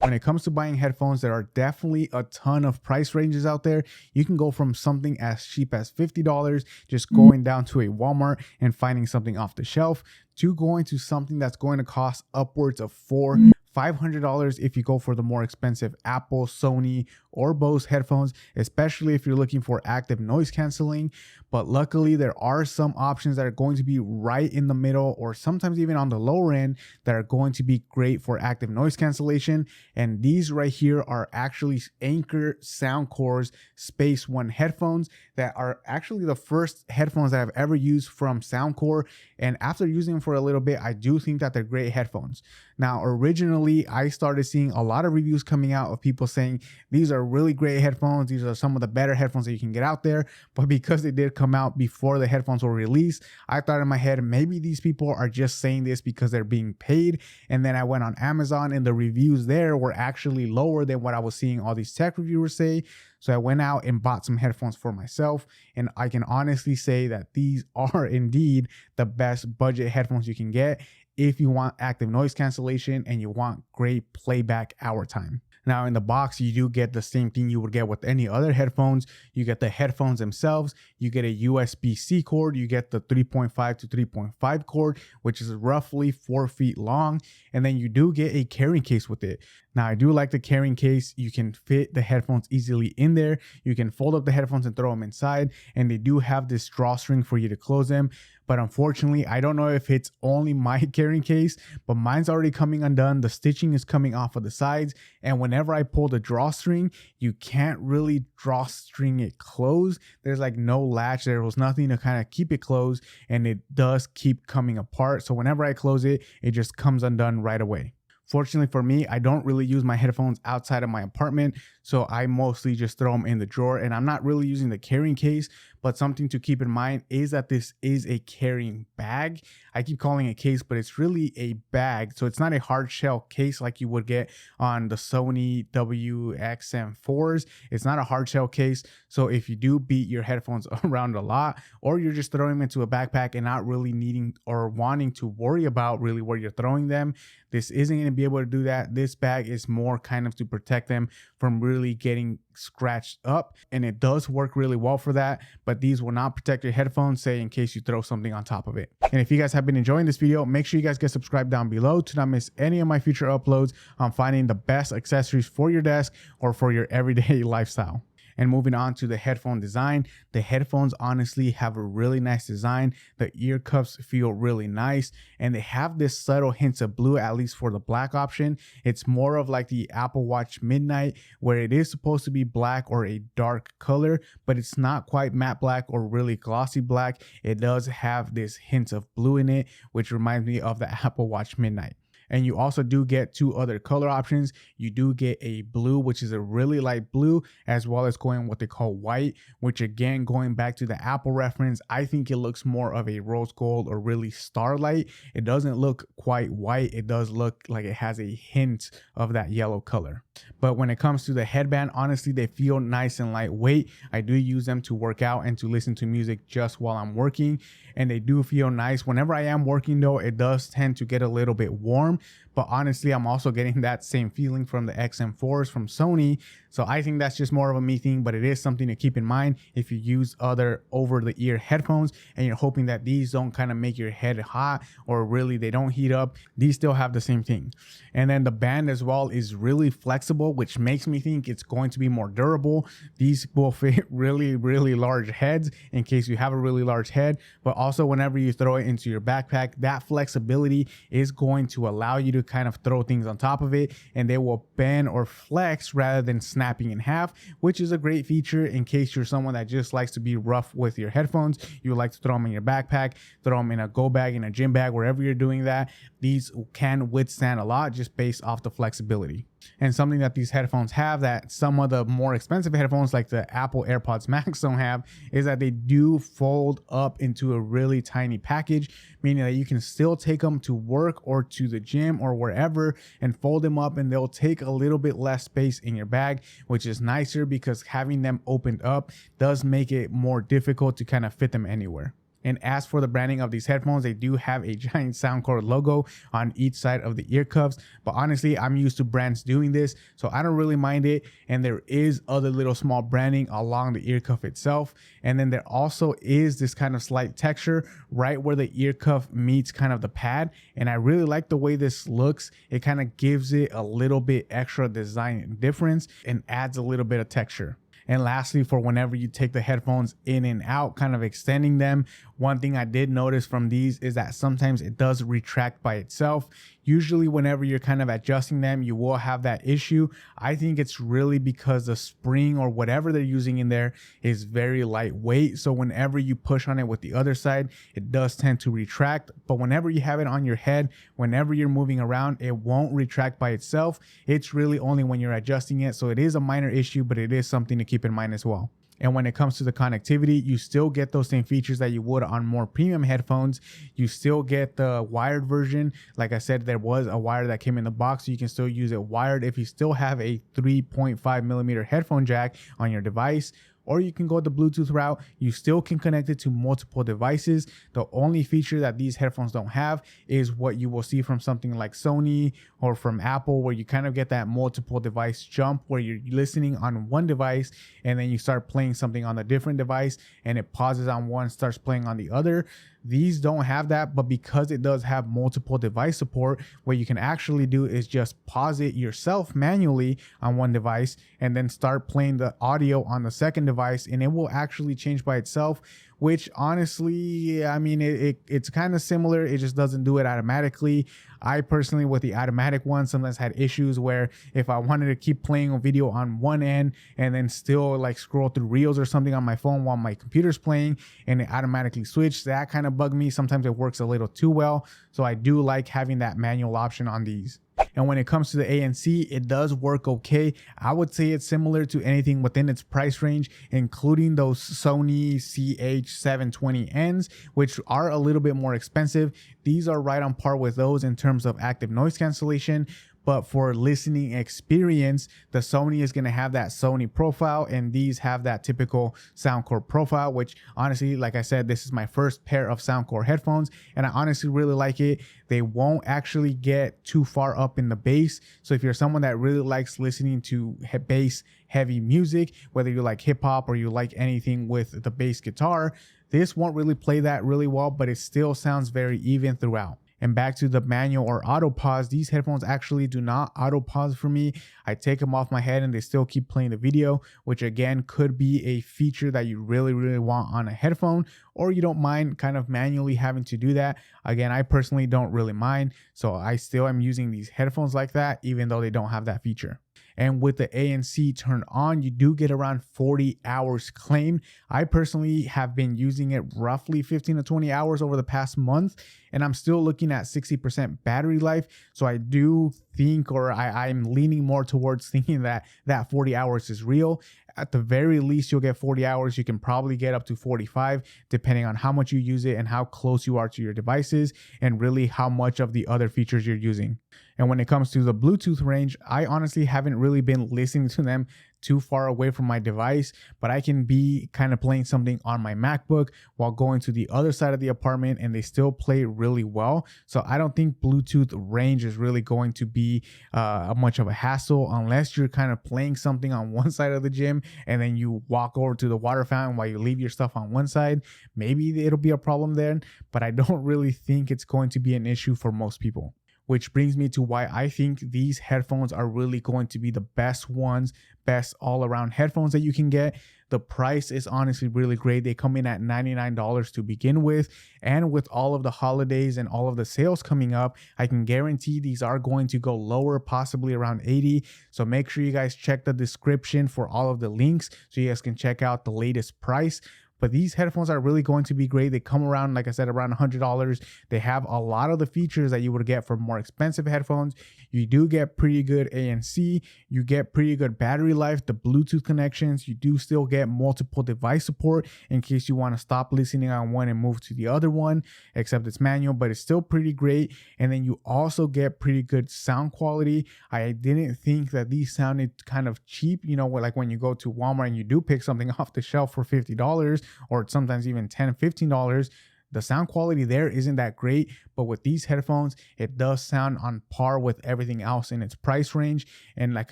When it comes to buying headphones, there are definitely a ton of price ranges out there. You can go from something as cheap as $50, just going down to a Walmart and finding something off the shelf, to going to something that's going to cost upwards of $500 if you go for the more expensive Apple, Sony, or Bose headphones, especially if you're looking for active noise canceling. But luckily, there are some options that are going to be right in the middle, or sometimes even on the lower end, that are going to be great for active noise cancellation. And these right here are actually Anchor Soundcore's Space One headphones that are actually the first headphones that I've ever used from Soundcore. And after using them for a little bit, I do think that they're great headphones. Now, originally, I started seeing a lot of reviews coming out of people saying these are really great headphones. These are some of the better headphones that you can get out there. But because they did come out before the headphones were released, I thought in my head, maybe these people are just saying this because they're being paid. And then I went on Amazon and the reviews there were actually lower than what I was seeing all these tech reviewers say. So I went out and bought some headphones for myself. And I can honestly say that these are indeed the best budget headphones you can get if you want active noise cancellation and you want great playback hour time. Now in the box, you do get the same thing you would get with any other headphones. You get the headphones themselves, you get a USB-C cord, you get the 3.5 to 3.5 cord, which is roughly 4 feet long. And then you do get a carrying case with it. Now I do like the carrying case. You can fit the headphones easily in there. You can fold up the headphones and throw them inside. And they do have this drawstring for you to close them. But unfortunately, I don't know if it's only my carrying case, but mine's already coming undone. The stitching is coming off of the sides. And whenever I pull the drawstring, you can't really drawstring it closed. There's like no latch. There was nothing to kind of keep it closed. And it does keep coming apart. So whenever I close it, it just comes undone right away. Fortunately for me, I don't really use my headphones outside of my apartment, so I mostly just throw them in the drawer, and I'm not really using the carrying case. But something to keep in mind is that this is a carrying bag. I keep calling it a case, but it's really a bag. So it's not a hard shell case like you would get on the Sony WXM4s. It's not a hard shell case. So if you do beat your headphones around a lot, or you're just throwing them into a backpack and not really needing or wanting to worry about really where you're throwing them, this isn't going to be able to do that. This bag is more kind of to protect them from really getting scratched up, and it does work really well for that. But these will not protect your headphones, say in case you throw something on top of it. And if you guys have been enjoying this video, make sure you guys get subscribed down below to not miss any of my future uploads on finding the best accessories for your desk or for your everyday lifestyle. And moving on to the headphone design, the headphones honestly have a really nice design. The ear cups feel really nice, and they have this subtle hints of blue, at least for the black option. It's more of like the Apple Watch Midnight, where it is supposed to be black or a dark color, but it's not quite matte black or really glossy black. It does have this hint of blue in it, which reminds me of the Apple Watch Midnight. And you also do get two other color options. You do get a blue, which is a really light blue, as well as going what they call white, which again, going back to the Apple reference, I think it looks more of a rose gold or really starlight. It doesn't look quite white. It does look like it has a hint of that yellow color. But when it comes to the headband, honestly, they feel nice and lightweight. I do use them to work out and to listen to music just while I'm working, and they do feel nice. Whenever I am working though, it does tend to get a little bit warm, but honestly, I'm also getting that same feeling from the XM4s from Sony. So I think that's just more of a me thing, but it is something to keep in mind if you use other over-the-ear headphones and you're hoping that these don't kind of make your head hot, or really they don't heat up. These still have the same thing. And then the band as well is really flexible, which makes me think it's going to be more durable. These will fit really, really large heads in case you have a really large head, but also whenever you throw it into your backpack, that flexibility is going to allow you to kind of throw things on top of it, and they will bend or flex rather than snapping in half, which is a great feature in case you're someone that just likes to be rough with your headphones. You like to throw them in your backpack, throw them in a go bag, in a gym bag, wherever you're doing that. These can withstand a lot just based off the flexibility. And something that these headphones have that some of the more expensive headphones like the Apple AirPods Max don't have is that they do fold up into a really tiny package, meaning that you can still take them to work or to the gym or wherever and fold them up, and they'll take a little bit less space in your bag, which is nicer because having them opened up does make it more difficult to kind of fit them anywhere. And as for the branding of these headphones, they do have a giant Soundcore logo on each side of the ear cuffs. But honestly, I'm used to brands doing this, so I don't really mind it. And there is other little small branding along the ear cuff itself. And then there also is this kind of slight texture right where the ear cuff meets kind of the pad. And I really like the way this looks. It kind of gives it a little bit extra design difference and adds a little bit of texture. And lastly, for whenever you take the headphones in and out, kind of extending them, one thing I did notice from these is that sometimes it does retract by itself. Usually whenever you're kind of adjusting them, you will have that issue. I think it's really because the spring or whatever they're using in there is very lightweight. So whenever you push on it with the other side, it does tend to retract. But whenever you have it on your head, whenever you're moving around, it won't retract by itself. It's really only when you're adjusting it. So it is a minor issue, but it is something to keep in mind as well. And when it comes to the connectivity, you still get those same features that you would on more premium headphones. You still get the wired version. Like I said, there was a wire that came in the box, so you can still use it wired if you still have a 3.5 millimeter headphone jack on your device. Or you can go the Bluetooth route. You still can connect it to multiple devices. The only feature that these headphones don't have is what you will see from something like Sony or from Apple, where you kind of get that multiple device jump where you're listening on one device and then you start playing something on a different device and it pauses on one, starts playing on the other. These don't have that, but because it does have multiple device support, what you can actually do is just pause it yourself manually on one device and then start playing the audio on the second device, and it will actually change by itself, which honestly, I mean, it's kind of similar. It just doesn't do it automatically. I personally, with the automatic one, sometimes had issues where if I wanted to keep playing a video on one end and then still like scroll through reels or something on my phone while my computer's playing and it automatically switched, that kind of bugged me. Sometimes it works a little too well. So I do like having that manual option on these. And when it comes to the ANC, it does work okay. I would say it's similar to anything within its price range, including those Sony CH720Ns, which are a little bit more expensive. These are right on par with those in terms of active noise cancellation. But for listening experience, the Sony is going to have that Sony profile, and these have that typical Soundcore profile, which honestly, like I said, this is my first pair of Soundcore headphones, and I honestly really like it. They won't actually get too far up in the bass. So if you're someone that really likes listening to bass heavy music, whether you like hip hop or you like anything with the bass guitar, this won't really play that really well, but it still sounds very even throughout. And back to the manual or auto pause, these headphones actually do not auto pause for me. I take them off my head and they still keep playing the video, which again could be a feature that you really want on a headphone, or you don't mind kind of manually having to do that. Again, I personally don't really mind, so I still am using these headphones like that, even though they don't have that feature. And with the ANC turned on, you do get around 40 hours claimed. I personally have been using it roughly 15 to 20 hours over the past month, and I'm still looking at 60% battery life. So I do think, or I'm leaning more towards thinking that 40 hours is real. At the very least, you'll get 40 hours. You can probably get up to 45, depending on how much you use it and how close you are to your devices, and really how much of the other features you're using. And when it comes to the Bluetooth range, I honestly haven't really been listening to them too far away from my device, but I can be kind of playing something on my MacBook while going to the other side of the apartment, and they still play really well. So I don't think Bluetooth range is really going to be much of a hassle, unless you're kind of playing something on one side of the gym and then you walk over to the water fountain while you leave your stuff on one side. Maybe it'll be a problem there, but I don't really think it's going to be an issue for most people. Which brings me to why I think these headphones are really going to be the best ones, best all-around headphones that you can get. The price is honestly really great. They come in at $99 to begin with. And with all of the holidays and all of the sales coming up, I can guarantee these are going to go lower, possibly around $80. So make sure you guys check the description for all of the links so you guys can check out the latest price. But these headphones are really going to be great. They come around, like I said, around $100. They have a lot of the features that you would get for more expensive headphones. You do get pretty good ANC. You get pretty good battery life, the Bluetooth connections. You do still get multiple device support in case you want to stop listening on one and move to the other one, except it's manual, but it's still pretty great. And then you also get pretty good sound quality. I didn't think that these sounded kind of cheap, you know, like when you go to Walmart and you do pick something off the shelf for $50, or sometimes even $10, $15. The sound quality there isn't that great, but with these headphones, it does sound on par with everything else in its price range. And like,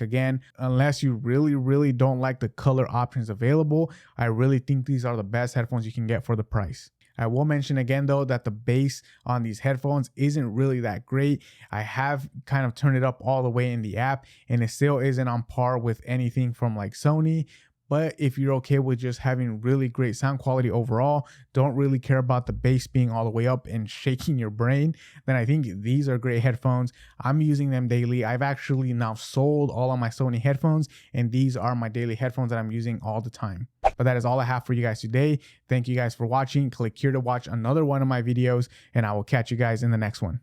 again, unless you really don't like the color options available, I really think these are the best headphones you can get for the price. I will mention again though that the bass on these headphones isn't really that great. I have kind of turned it up all the way in the app and it still isn't on par with anything from like Sony. But if you're okay with just having really great sound quality overall, don't really care about the bass being all the way up and shaking your brain, then I think these are great headphones. I'm using them daily. I've actually now sold all of my Sony headphones, and these are my daily headphones that I'm using all the time. But that is all I have for you guys today. Thank you guys for watching. Click here to watch another one of my videos, and I will catch you guys in the next one.